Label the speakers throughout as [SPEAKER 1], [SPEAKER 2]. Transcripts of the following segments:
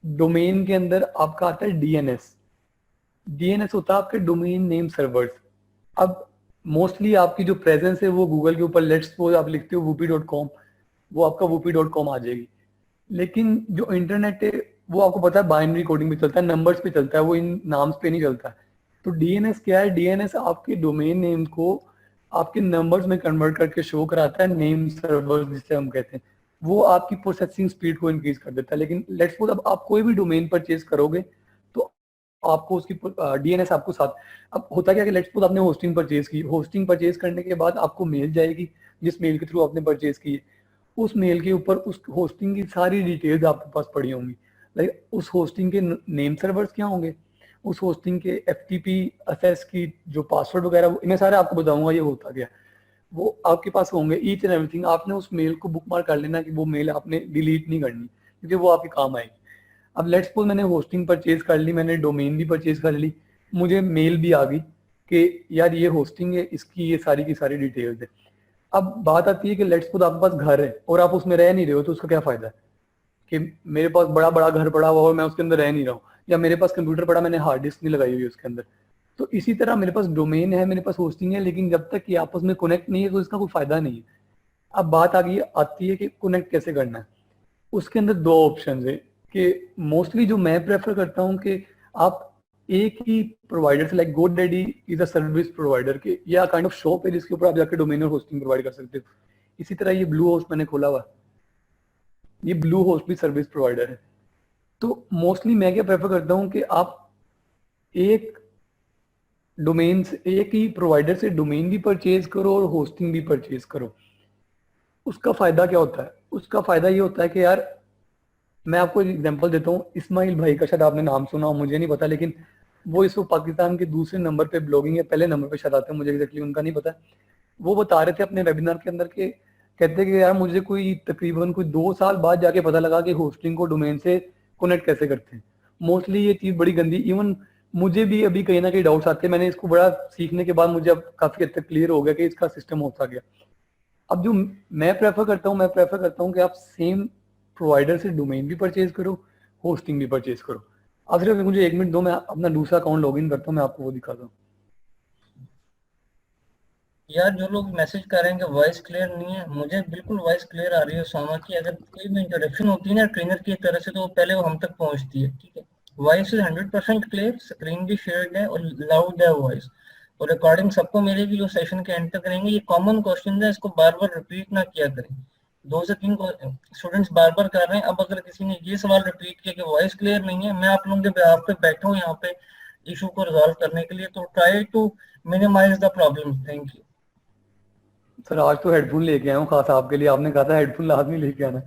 [SPEAKER 1] Domain के अंदर आपका आता है डीएनएस। डीएनएस होता है आपके डोमेन नेम सर्वर्स। अब मोस्टली आपकी जो प्रेजेंस है वो गूगल के ऊपर, लेट्स सपोज आप लिखते हो whoopee.com, वो आपका whoopee.com आ जाएगी। लेकिन जो इंटरनेट है वो आपको पता है बाइनरी कोडिंग पे चलता है, नंबर्स पे चलता है, वो इन नाम्स पे नहीं चलता है। तो डीएनएस क्या है? डीएनएस आपके डोमेन नेम को आपके नंबर्स में कन्वर्ट करके शो कराता है, नेम सर्वर जिसे हम कहते हैं। वो आपकी प्रोसेसिंग स्पीड को इंक्रीज कर देता है। लेकिन लेट्स सपोज अब आप कोई भी डोमेन परचेज करोगे तो आपको उसकी डीएनएस आपको साथ, अब होता क्या कि लेट्स सपोज आपने होस्टिंग परचेज की, होस्टिंग परचेज करने के बाद आपको मेल जाएगी, जिस मेल के थ्रू आपने परचेज की है, उस मेल के ऊपर उस होस्टिंग की सारी डिटेल्स आपके पास पड़ी होंगी। लाइक उस होस्टिंग के नेम सर्वर्स क्या होंगे, उस होस्टिंग के एफटीपी एसएस की जो पासवर्ड वगैरह, मैं सारे आपको बताऊंगा ये होता क्या, वो आपके पास होंगे ईच एंड एवरीथिंग। आपने उस मेल को बुक मार्क कर लेना कि वो मेल आपने डिलीट नहीं करनी, क्योंकि वो आपके काम आएगी। अब लेट्स सपोज मैंने होस्टिंग परचेज कर ली, मैंने डोमेन भी परचेज कर ली, मुझे मेल भी आ गई कि यार ये होस्टिंग है, इसकी ये सारी की सारी डिटेल्स है। अब बात आती है कि लेट्स सपोज आपके पास घर है और आप उसमें रह नहीं रहे हो, तो उसका क्या फायदा है कि मेरे पास बड़ा बड़ा घर पड़ा हुआ और मैं उसके अंदर रह नहीं रहा हूँ, या मेरे पास कंप्यूटर पड़ा, मैंने हार्ड डिस्क नहीं लगाई हुई उसके अंदर। तो इसी तरह मेरे पास डोमेन है, मेरे पास होस्टिंग है, लेकिन जब तक ये आपस में कनेक्ट नहीं है तो इसका कोई फायदा नहीं है। अब बात आती है कि कनेक्ट कैसे करना है। उसके अंदर दो ऑप्शन है कि मोस्टली जो मैं प्रेफर करता हूँ कि आप एक ही प्रोवाइडर से, like GoDaddy is a service provider के, या काइंड ऑफ शॉप है जिसके ऊपर आप जाकर डोमेन और होस्टिंग प्रोवाइड कर सकते हो। इसी तरह ये ब्लू होस्ट मैंने खोला हुआ, ये ब्लू होस्ट भी सर्विस प्रोवाइडर है। तो मोस्टली मैं क्या प्रेफर करता हूँ कि आप एक डोमेन से, एक ही प्रोवाइडर से डोमेन भी परचेज करो और होस्टिंग भी परचेज करो। उसका फायदा क्या होता है? उसका फायदा ये होता है कि यार मैं आपको एक एग्जांपल देता हूँ, इस्माइल भाई का शायद आपने नाम सुना हो, मुझे नहीं पता, लेकिन वो इस वक्त पाकिस्तान के दूसरे नंबर पे ब्लॉगिंग या पहले नंबर पे शायद आते हैं, मुझे एग्जैक्टली उनका नहीं पता। वो बता रहे थे अपने वेबिनार के अंदर के, कहते कि यार मुझे कोई तकरीबन कोई 2 साल बाद जाके पता लगा कि होस्टिंग को डोमेन से कनेक्ट कैसे करते हैं। मोस्टली ये चीज़ बड़ी गंदी, इवन मुझे भी अभी कहीं ना कहीं डाउट्स आते हैं। मैंने इसको बड़ा सीखने के बाद मुझे अब काफ़ी हद तक क्लियर हो गया कि इसका सिस्टम होता गया। अब जो मैं प्रेफर करता हूँ, मैं प्रेफर करता हूँ कि आप सेम प्रोवाइडर से डोमेन भी परचेज करो, होस्टिंग भी परचेज करो। अब सिर्फ मुझे 1 मिनट दो, मैं अपना दूसरा अकाउंट लॉगिन करता हूँ, मैं आपको वो दिखाता हूँ।
[SPEAKER 2] यार जो लोग मैसेज कर रहे हैं कि वॉइस क्लियर नहीं है, मुझे बिल्कुल वॉइस क्लियर आ रही है उसामा की। अगर कोई भी इंट्रोडक्शन होती है ना ट्रेनर की तरह से, तो वो पहले वो हम तक पहुंचती है, ठीक है। वॉइस इज 100% क्लियर, स्क्रीन भी शेयर्ड है और लाउड है वॉइस, और रिकॉर्डिंग सबको मिलेगी जो सेशन के एंड तक करेंगे। ये कॉमन क्वेश्चन है, इसको बार बार रिपीट ना किया करें। 2 से 3 स्टूडेंट्स बार बार कर रहे हैं। अब अगर किसी ने ये सवाल रिपीट किया कि वॉइस क्लियर नहीं है, मैं आप लोगों के बिहाफ पे बैठा हूँ यहाँ पे इशू को रिजॉल्व करने के लिए, तो try to minimise the problem. Thank you.
[SPEAKER 1] Sir आज तो हेडफोन लेके आया हूँ खास आपके लिए, आपने कहा था हेडफोन लाजमी लेके आना।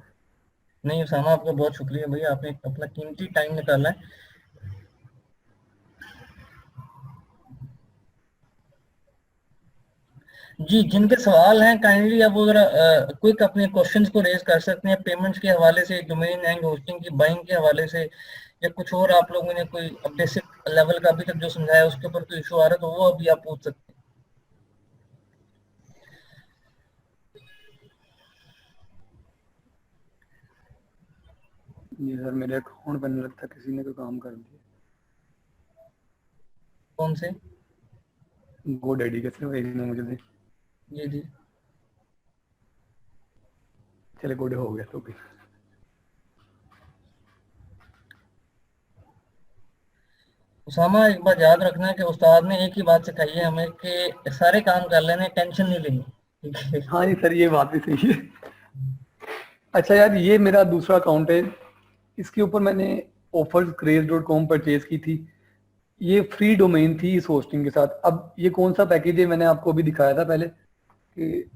[SPEAKER 2] नहीं उसामा, आपका बहुत शुक्रिया भैया, आपने अपना कीमती टाइम निकाला है। जी, जिनके सवाल हैं काइंडली अब वो जरा क्विक अपने क्वेश्चंस को रेज कर सकते हैं, पेमेंट्स के हवाले से, डोमेन एंड होस्टिंग की बाइंग के हवाले से, या कुछ और आप लोगों ने कोई बेसिक लेवल का अभी तक जो समझाया उसके ऊपर कोई इशू आ रहा है तो वो अभी आप पूछ सकते हैं।
[SPEAKER 1] ये सर मेरे अकाउंट पर नहीं लगता किसी ने तो काम कर दिया।
[SPEAKER 2] कौन से?
[SPEAKER 1] GoDaddy के सिर्फ एक ने मुझे दी।
[SPEAKER 2] जी जी।
[SPEAKER 1] चले गोडे हो गया तो भी।
[SPEAKER 2] उसामा, एक बात याद रखना है कि उस्ताद ने एक ही बात सिखाई है हमें कि सारे काम कर लेने, टेंशन नहीं लेनी, ठीक है।
[SPEAKER 1] हाँ जी सर, ये बात भी सही है। अच्छा यार, ये मेरा दूसरा अकाउंट है, इसके ऊपर मैंने offerscraze.com परचेज की थी। ये फ्री डोमेन थी इस होस्टिंग के साथ। अब ये कौन सा पैकेज है, मैंने आपको अभी दिखाया था पहले कि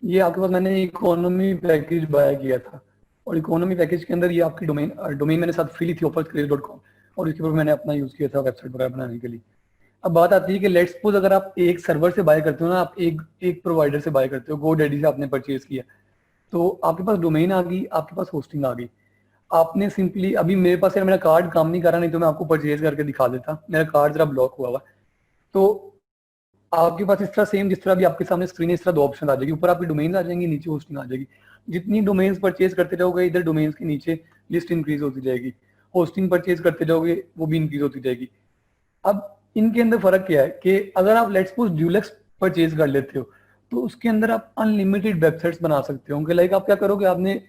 [SPEAKER 1] ये आपके पास मैंने इकोनॉमी पैकेज बाय किया था, और इकोनॉमी पैकेज के अंदर ये आपकी डोमेन मैंने साथ फ्री ली थी offerscraze.com, और इसके ऊपर मैंने अपना यूज किया था वेबसाइट वगैरह बनाने के लिए। अब बात आती है कि लेट्स सपोज अगर आप एक सर्वर से बाय करते हो ना, आप एक एक प्रोवाइडर से बाय करते हो, GoDaddy से आपने परचेज किया, तो आपके पास डोमेन आ गई, आपके पास होस्टिंग आ गई। आपने सिंपली, अभी मेरे पास यार मेरा कार्ड काम नहीं कर रहा, नहीं तो मैं आपको परचेज करके दिखा देता, मेरा कार्ड जरा ब्लॉक हुआ हुआ। तो आपके पास इस तरह सेम जिस तरह भी आपके सामने स्क्रीन है, इस तरह दो ऑप्शन आ जाएगी, ऊपर आपकी डोमेन्स आ जाएंगी, नीचे होस्टिंग आ जाएगी। जितनी डोमेन्स परचेज करते जाओगे इधर डोमेन्स के नीचे लिस्ट इंक्रीज होती जाएगी, होस्टिंग परचेज करते जाओगे वो भी इंक्रीज होती जाएगी। अब इनके अंदर फर्क क्या है कि अगर आप लेट्स सपोज ड्यूलेक्स परचेज कर लेते हो तो उसके अंदर आप अनलिमिटेड वेबसाइट्स बना सकते हो। लाइक आप क्या करोगे, आपने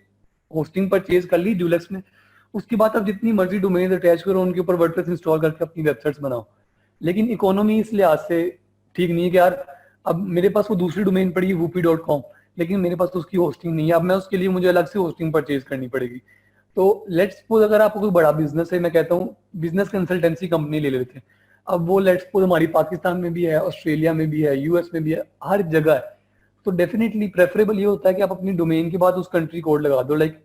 [SPEAKER 1] होस्टिंग परचेज कर ली ड्यूलेक्स में, उसके बाद आप जितनी मर्जी डोमेन अटैच करो, उनके ऊपर वर्डप्रेस इंस्टॉल करके अपनी वेबसाइट्स बनाओ। लेकिन इकोनॉमी इस लिहाज से ठीक नहीं है कि यार अब मेरे पास वो दूसरी डोमेन पड़ी है whoopee.com, लेकिन मेरे पास तो उसकी होस्टिंग नहीं है, अब मैं उसके लिए मुझे अलग से होस्टिंग परचेज करनी पड़ेगी। तो लेट्स सपोज अगर आपको कोई बड़ा बिजनेस है, मैं कहता हूँ बिजनेस कंसल्टेंसी कंपनी ले लेते हैं, अब वो लेट्स सपोज हमारी पाकिस्तान में भी है, ऑस्ट्रेलिया में भी है, यूएस में भी है, हर जगह है। तो डेफिनेटली प्रेफरेबल ये होता है कि आप अपनी डोमेन के बाद उस कंट्री कोड लगा दो, लाइक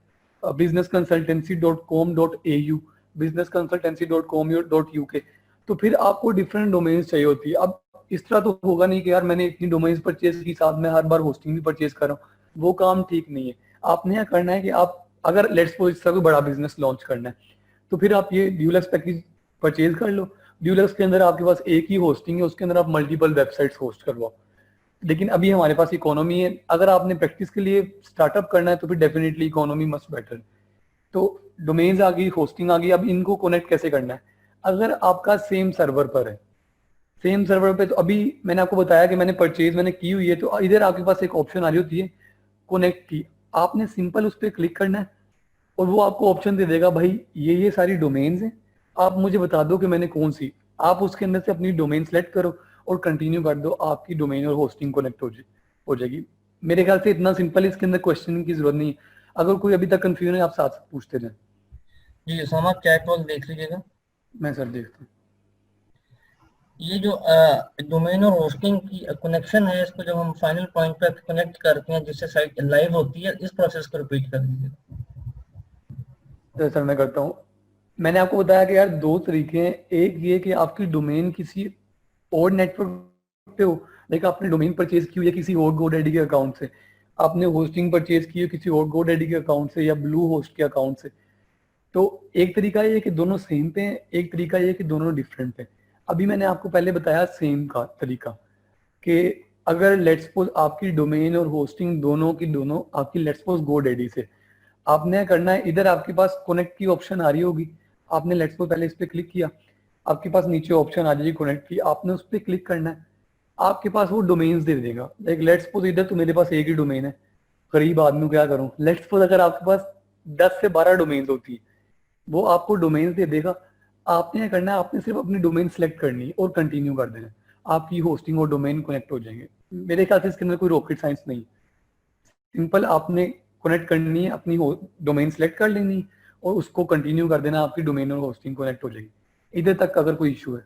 [SPEAKER 1] businessconsultancy.com.au, businessconsultancy.com.uk। तो फिर आपको डिफरेंट डोमेन्स चाहिए होती है। अब इस तरह तो होगा नहीं कि यार मैंने इतनी डोमेन्स परचेज की, साथ में हर बार होस्टिंग भी परचेज कर रहा हूँ, वो काम ठीक नहीं है। आपने क्या करना है कि आप अगर लेट्स सपोज इस तरह कोई बड़ा बिजनेस लॉन्च करना है तो फिर आप ये ड्यूलेक्स पैकेज परचेज कर लो। ड्यूलेक्स के अंदर आपके पास एक ही होस्टिंग है, उसके अंदर आप मल्टीपल वेबसाइट्स होस्ट करवाओ। लेकिन अभी हमारे पास इकोनॉमी है, अगर आपने प्रैक्टिस के लिए स्टार्टअप करना है तो फिर डेफिनेटली इकोनॉमी मस्ट बेटर। तो डोमेन्स आ गई, होस्टिंग आ गई, अब इनको कनेक्ट कैसे करना है। अगर आपका सेम सर्वर पर है, सेम सर्वर पे, तो अभी मैंने आपको बताया कि मैंने की हुई है, तो इधर आपके पास एक ऑप्शन आ रही होती है कनेक्ट की। आपने सिंपल उस पर क्लिक करना है और वो आपको ऑप्शन दे देगा, भाई ये सारी डोमेन्स हैं, आप मुझे बता दो कि मैंने कौन सी। आप उसके अंदर से अपनी डोमेन सेलेक्ट करो और कंटिन्यू कर दो, आपकी डोमेन और होस्टिंग कनेक्ट हो जाएगी। मेरे ख्याल से इतना सिंपल है, इसके अंदर क्वेश्चन की जरूरत नहीं है। अगर कोई अभी तक कंफ्यूजन है आप साथ साथ पूछते जाए।
[SPEAKER 2] जी सोमा, चैट बॉक्स देख लीजिएगा।
[SPEAKER 1] मैं सर देखता हूँ।
[SPEAKER 2] ये जो डोमेन और होस्टिंग की कनेक्शन है, इसको जब हम फाइनल पॉइंट पे कनेक्ट करते हैं जिससे साइट लाइव होती है, इस प्रोसेस को रिपीट कर दीजिएगा।
[SPEAKER 1] तो सर मैं करता हूँ। मैंने आपको बताया कि यार दो तरीके हैं, एक ये कि आपकी डोमेन किसी और नेटवर्क पे हो, लाइक आपने डोमेन परचेज की हुई है किसी और गोडैडी के अकाउंट से, आपने होस्टिंग परचेज की है किसी और गोडैडी के अकाउंट से या ब्लू होस्ट के अकाउंट से। तो एक तरीका ये है कि दोनों सेम पे हैं, एक तरीका ये है कि दोनों डिफरेंट हैं। अभी मैंने आपको पहले बताया सेम का तरीका कि अगर लेट्स सपोज आपकी डोमेन और होस्टिंग दोनों की दोनों आपकी लेट्स सपोज गोडैडी से, आपने क्या करना है, इधर आपके पास कनेक्ट की ऑप्शन आ रही होगी, आपने लेट्स सपोज पहले इस पर क्लिक किया, आपके पास नीचे ऑप्शन आ जाएगी कनेक्ट की, आपने उस पर क्लिक करना है, आपके पास वो डोमेन्स दे देगा। लाइक लेट्स सपोज इधर तो मेरे पास एक ही डोमेन है, गरीब आदमी क्या करूं, लेट्स सपोज अगर आपके पास 10 से 12 डोमेन्स होती है, वो आपको डोमेन्स दे देगा। आपने क्या करना है, आपने सिर्फ अपनी डोमेन सेलेक्ट करनी है और कंटिन्यू कर देना है, आपकी होस्टिंग और डोमेन कनेक्ट हो जाएंगे। मेरे ख्याल से इसके अंदर कोई रॉकेट साइंस नहीं, सिंपल आपने कनेक्ट करनी है, अपनी डोमेन सेलेक्ट कर लेनी और उसको कंटिन्यू कर देना, आपकी डोमेन और होस्टिंग कनेक्ट हो जाएगी। इधर तक अगर कोई इशू है